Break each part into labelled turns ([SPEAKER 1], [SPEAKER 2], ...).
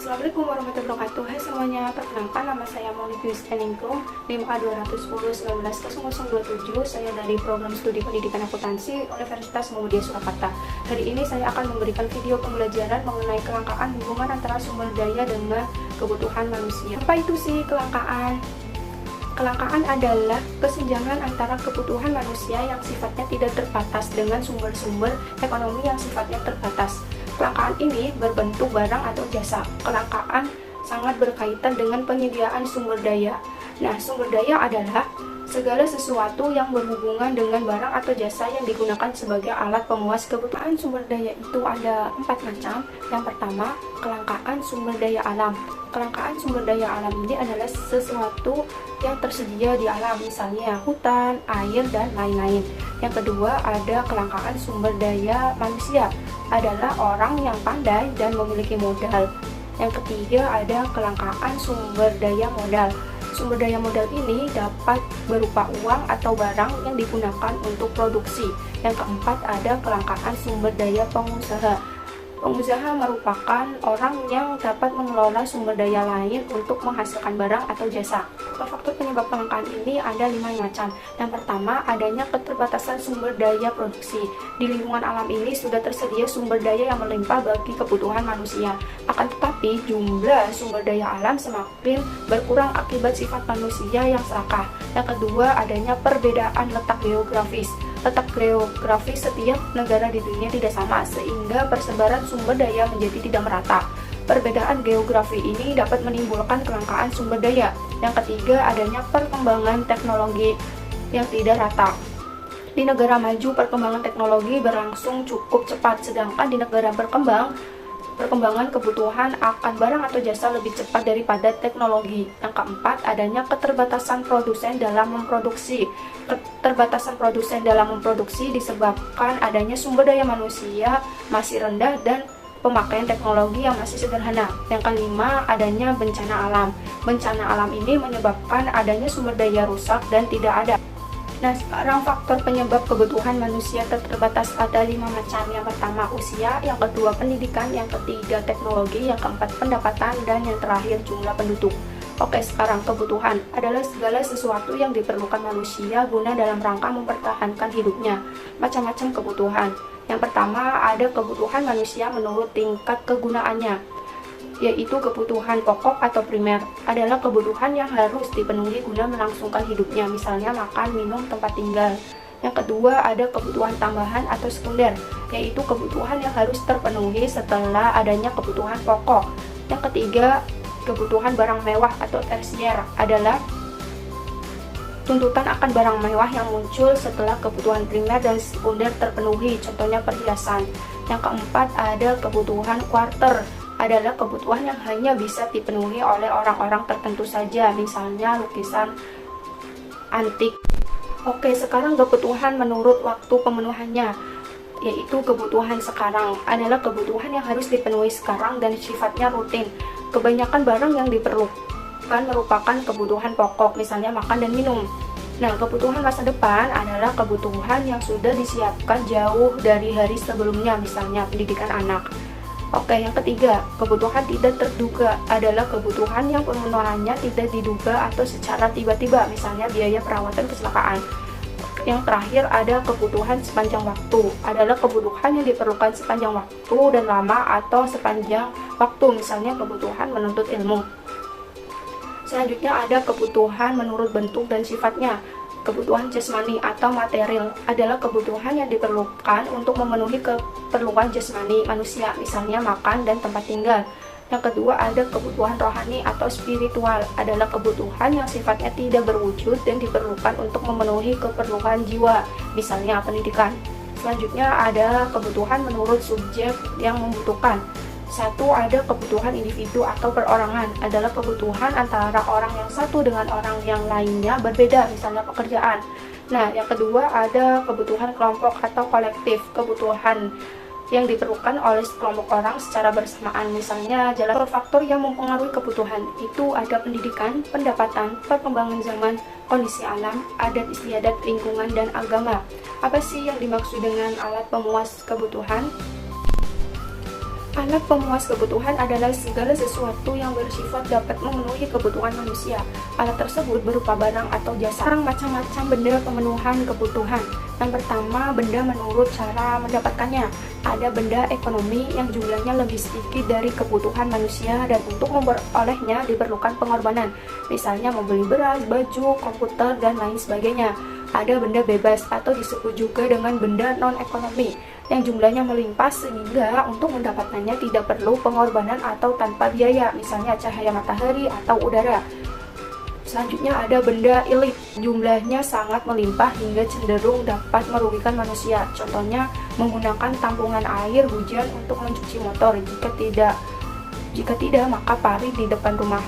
[SPEAKER 1] Assalamualaikum warahmatullahi wabarakatuh. Hai semuanya, perkenalkan nama saya Monique Yusteningrum, NIM A210-19-0027. Saya dari program studi pendidikan akuntansi Universitas Muhammadiyah Surakarta. Hari ini saya akan memberikan video pembelajaran mengenai kelangkaan hubungan antara sumber daya dengan kebutuhan manusia. Apa itu sih kelangkaan? Kelangkaan adalah kesenjangan antara kebutuhan manusia yang sifatnya tidak terbatas dengan sumber-sumber ekonomi yang sifatnya terbatas. Kelangkaan ini berbentuk barang atau jasa. Kelangkaan sangat berkaitan dengan penyediaan sumber daya. Nah, sumber daya adalah segala sesuatu yang berhubungan dengan barang atau jasa yang digunakan sebagai alat pemuas kebutuhan. Sumber daya itu ada 4 macam. Yang pertama, kelangkaan sumber daya alam. Kelangkaan sumber daya alam ini adalah sesuatu yang tersedia di alam, misalnya hutan, air, dan lain-lain. Yang kedua, ada kelangkaan sumber daya manusia, adalah orang yang pandai dan memiliki modal. Yang ketiga, ada kelangkaan sumber daya modal. Sumber daya modal ini dapat berupa uang atau barang yang digunakan untuk produksi. Yang keempat, ada kelangkaan sumber daya pengusaha. Pengusaha merupakan orang yang dapat mengelola sumber daya lain untuk menghasilkan barang atau jasa. Faktor penyebab kelangkaan ini ada 5 macam. Yang pertama, adanya keterbatasan sumber daya produksi. Di lingkungan alam ini sudah tersedia sumber daya yang melimpah bagi kebutuhan manusia. Akan tetapi, jumlah sumber daya alam semakin berkurang akibat sifat manusia yang serakah. Yang kedua, adanya perbedaan letak geografis. Letak geografis setiap negara di dunia tidak sama, sehingga persebaran sumber daya menjadi tidak merata. Perbedaan geografi ini dapat menimbulkan kelangkaan sumber daya. Yang ketiga, adanya perkembangan teknologi yang tidak rata. Di negara maju, perkembangan teknologi berlangsung cukup cepat, sedangkan di negara berkembang, perkembangan kebutuhan akan barang atau jasa lebih cepat daripada teknologi. Yang keempat, adanya keterbatasan produsen dalam memproduksi. Keterbatasan produsen dalam memproduksi disebabkan adanya sumber daya manusia masih rendah dan pemakaian teknologi yang masih sederhana. Yang kelima, adanya bencana alam. Bencana alam ini menyebabkan adanya sumber daya rusak dan tidak ada. Nah, sekarang faktor penyebab kebutuhan manusia terbatas ada 5 macam. Yang pertama, usia. Yang kedua, pendidikan. Yang ketiga, teknologi. Yang keempat, pendapatan. Dan yang terakhir, jumlah penduduk. Oke, sekarang kebutuhan adalah segala sesuatu yang diperlukan manusia guna dalam rangka mempertahankan hidupnya. Macam-macam kebutuhan. Yang pertama, ada kebutuhan manusia menurut tingkat kegunaannya, yaitu kebutuhan pokok atau primer, adalah kebutuhan yang harus dipenuhi guna melangsungkan hidupnya, misalnya makan, minum, tempat tinggal. Yang kedua, ada kebutuhan tambahan atau sekunder, yaitu kebutuhan yang harus terpenuhi setelah adanya kebutuhan pokok. Yang ketiga, kebutuhan barang mewah atau tersier, adalah tuntutan akan barang mewah yang muncul setelah kebutuhan primer dan sekunder terpenuhi, contohnya perhiasan. Yang keempat, ada kebutuhan kuarter, adalah kebutuhan yang hanya bisa dipenuhi oleh orang-orang tertentu saja, misalnya lukisan antik. Oke, sekarang kebutuhan menurut waktu pemenuhannya, yaitu kebutuhan sekarang, adalah kebutuhan yang harus dipenuhi sekarang dan sifatnya rutin. Kebanyakan barang yang diperlukan merupakan kebutuhan pokok, misalnya makan dan minum. Nah, kebutuhan masa depan adalah kebutuhan yang sudah disiapkan jauh dari hari sebelumnya, misalnya pendidikan anak. Oke, yang ketiga, kebutuhan tidak terduga, adalah kebutuhan yang pemenuhannya tidak diduga atau secara tiba-tiba, misalnya biaya perawatan kecelakaan. Yang terakhir, ada kebutuhan sepanjang waktu, adalah kebutuhan yang diperlukan sepanjang waktu dan lama atau sepanjang waktu, misalnya kebutuhan menuntut ilmu. Selanjutnya, ada kebutuhan menurut bentuk dan sifatnya. Kebutuhan jasmani atau material adalah kebutuhan yang diperlukan untuk memenuhi keperluan jasmani manusia, misalnya makan dan tempat tinggal. Yang kedua, ada kebutuhan rohani atau spiritual, adalah kebutuhan yang sifatnya tidak berwujud dan diperlukan untuk memenuhi keperluan jiwa, misalnya pendidikan. Selanjutnya, ada kebutuhan menurut subjek yang membutuhkan. Satu, ada kebutuhan individu atau perorangan, adalah kebutuhan antara orang yang satu dengan orang yang lainnya berbeda, misalnya pekerjaan. Nah, yang kedua, ada kebutuhan kelompok atau kolektif, kebutuhan yang diperlukan oleh sekelompok orang secara bersamaan, misalnya jalan. Faktor yang mempengaruhi kebutuhan itu ada pendidikan, pendapatan, perkembangan zaman, kondisi alam, adat istiadat, lingkungan, dan agama. Apa sih yang dimaksud dengan alat pemuas kebutuhan? Alat pemuas kebutuhan adalah segala sesuatu yang bersifat dapat memenuhi kebutuhan manusia. Alat tersebut berupa barang atau jasa. Sekarang macam-macam benda pemenuhan kebutuhan. Yang pertama, benda menurut cara mendapatkannya. Ada benda ekonomi yang jumlahnya lebih sedikit dari kebutuhan manusia dan untuk memperolehnya diperlukan pengorbanan. Misalnya membeli beras, baju, komputer, dan lain sebagainya. Ada benda bebas atau disebut juga dengan benda non-ekonomi yang jumlahnya melimpah sehingga untuk mendapatkannya tidak perlu pengorbanan atau tanpa biaya, misalnya cahaya matahari atau udara. Selanjutnya ada benda ilit, jumlahnya sangat melimpah hingga cenderung dapat merugikan manusia. Contohnya menggunakan tampungan air hujan untuk mencuci motor. Jika tidak maka parit di depan rumah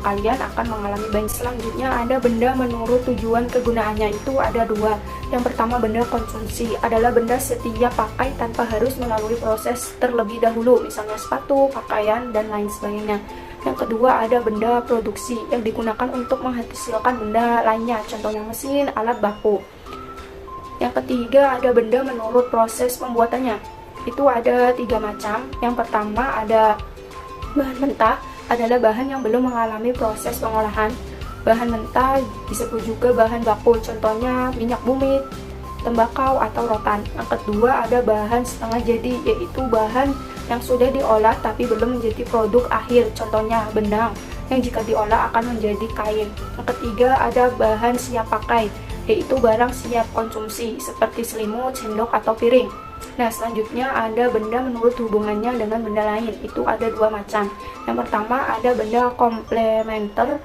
[SPEAKER 1] kalian akan mengalami banjir. Selanjutnya ada benda menurut tujuan kegunaannya, itu ada dua. Yang pertama, benda konsumsi adalah benda setiap pakai tanpa harus melalui proses terlebih dahulu, misalnya sepatu, pakaian, dan lain sebagainya. Yang kedua ada benda produksi yang digunakan untuk menghasilkan benda lainnya, contohnya mesin, alat baku. Yang ketiga ada benda menurut proses pembuatannya, itu ada 3 macam. Yang pertama ada bahan mentah, adalah bahan yang belum mengalami proses pengolahan. Bahan mentah disebut juga bahan baku, contohnya minyak bumi, tembakau, atau rotan. Yang kedua ada bahan setengah jadi, yaitu bahan yang sudah diolah tapi belum menjadi produk akhir, contohnya benang yang jika diolah akan menjadi kain. Yang ketiga ada bahan siap pakai, yaitu barang siap konsumsi seperti selimut, sendok, atau piring. Nah, selanjutnya ada benda menurut hubungannya dengan benda lain, itu ada 2 macam. Yang pertama ada benda komplementer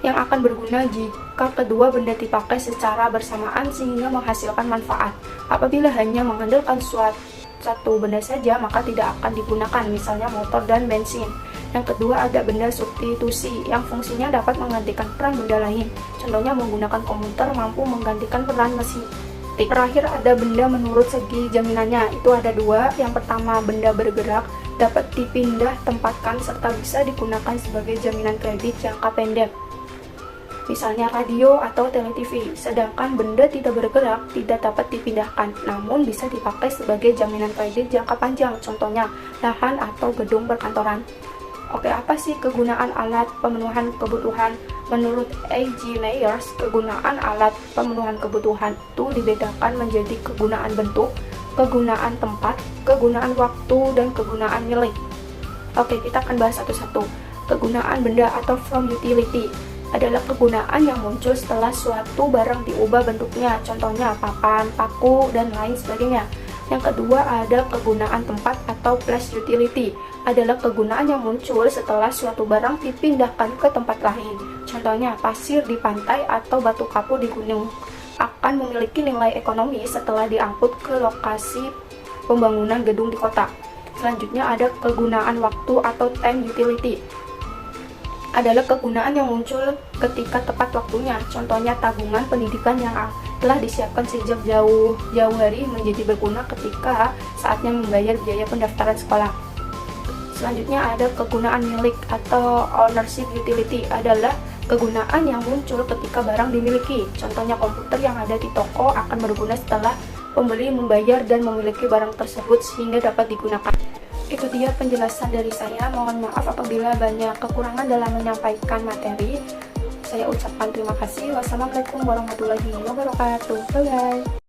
[SPEAKER 1] yang akan berguna jika kedua benda dipakai secara bersamaan sehingga menghasilkan manfaat. Apabila hanya mengandalkan satu benda saja maka tidak akan digunakan, misalnya motor dan bensin. Yang kedua ada benda substitusi yang fungsinya dapat menggantikan peran benda lain, contohnya menggunakan komputer mampu menggantikan peran mesin. Terakhir ada benda menurut segi jaminannya, itu ada 2. Yang pertama benda bergerak, dapat dipindah tempatkan serta bisa digunakan sebagai jaminan kredit jangka pendek, misalnya radio atau TV. Sedangkan benda tidak bergerak tidak dapat dipindahkan, namun bisa dipakai sebagai jaminan kredit jangka panjang, contohnya lahan atau gedung perkantoran. Oke, apa sih kegunaan alat pemenuhan kebutuhan? Menurut A.G. Myers, kegunaan alat pemenuhan kebutuhan itu dibedakan menjadi kegunaan bentuk, kegunaan tempat, kegunaan waktu, dan kegunaan milik. Oke, kita akan bahas satu-satu. Kegunaan benda atau from utility adalah kegunaan yang muncul setelah suatu barang diubah bentuknya, contohnya papan, paku, dan lain sebagainya. Yang kedua ada kegunaan tempat atau place utility, adalah kegunaan yang muncul setelah suatu barang dipindahkan ke tempat lain. Contohnya pasir di pantai atau batu kapur di gunung akan memiliki nilai ekonomi setelah diangkut ke lokasi pembangunan gedung di kota. Selanjutnya ada kegunaan waktu atau time utility, adalah kegunaan yang muncul ketika tepat waktunya, contohnya tabungan pendidikan yang telah disiapkan sejak jauh hari menjadi berguna ketika saatnya membayar biaya pendaftaran sekolah. Selanjutnya ada kegunaan milik atau ownership utility, adalah kegunaan yang muncul ketika barang dimiliki, contohnya komputer yang ada di toko akan berguna setelah pembeli membayar dan memiliki barang tersebut sehingga dapat digunakan. Itu dia penjelasan dari saya, mohon maaf apabila banyak kekurangan dalam menyampaikan materi. Saya ucapkan terima kasih. Wassalamualaikum warahmatullahi wabarakatuh. Bye-bye.